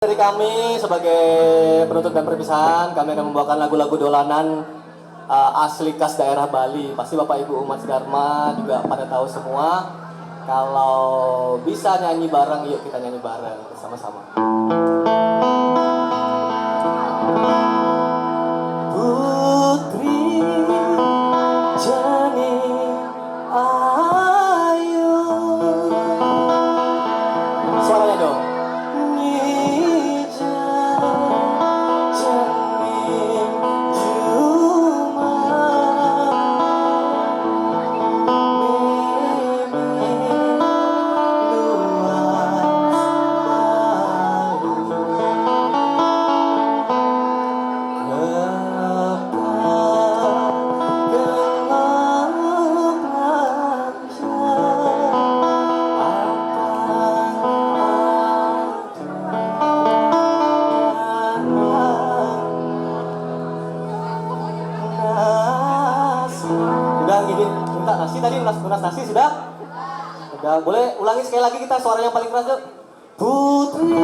Dari kami sebagai penutup dan perpisahan, kami akan membawakan lagu-lagu dolanan asli khas daerah Bali. Pasti Bapak Ibu Umat Dharma juga pada tahu semua. Kalau bisa nyanyi bareng, yuk kita nyanyi bareng bersama-sama. Putri Jani Ayu, suaranya dong. Minta nasi tadi, lunas nasi sudah? Udah, boleh ulangi sekali lagi kita suara yang paling keras yuk. Putri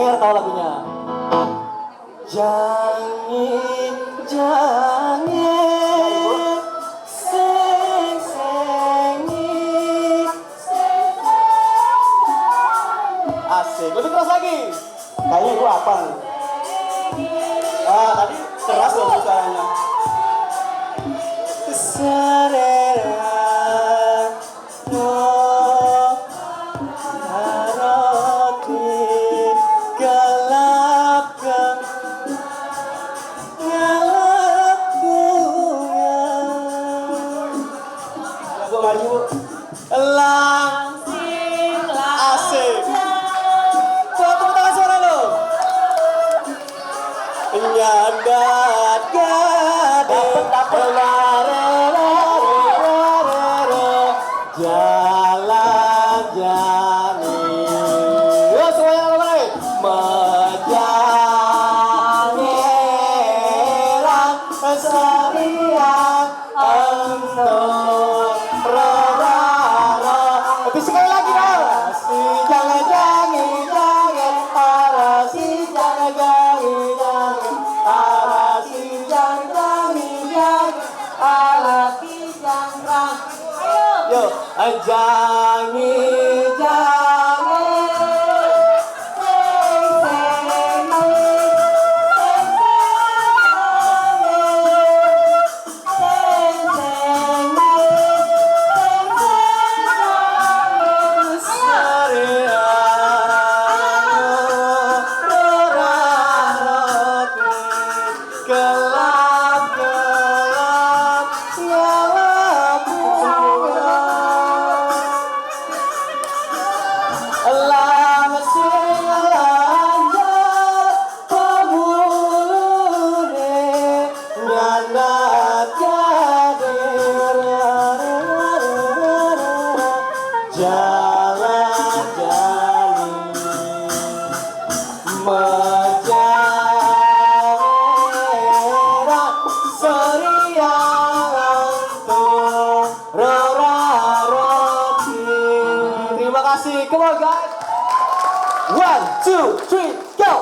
Jangan tahu lagunya. Jangan asik, lebih keras lagi. Kayaknya itu apa nih? Tadi keras loh suaranya. Asik. Coba tepuk tangan suara lo. Nyadat dapet jalan jani. Yo semuanya mulai. Menjangeran seriang entung roraro. Lebih sekali lagi dong. Jangan arasi jangan arasi jangan arasi jangan. Yo, jangan Jawa Sorianto Roraroti. Terima kasih. Come on guys. 1, 2, 3, go.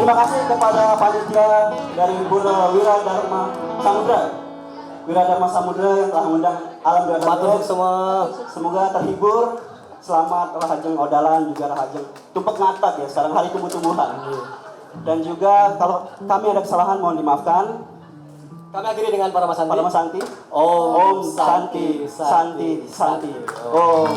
Terima kasih kepada panitia dari Wiradharma Samudra. Wiradharma Samudra yang telah mengundang Alam Matur Wiradharma. semua. Semoga terhibur. Selamat Rahajeng Odalan juga Rahajeng Tumpek Ngatak ya, sekarang hari tumbuh-tumbuhan. Dan juga kalau kami ada kesalahan mohon dimaafkan. Kami akhiri dengan para Santi. Para Mas Santi. Om Santi, Santi, Santi. Om.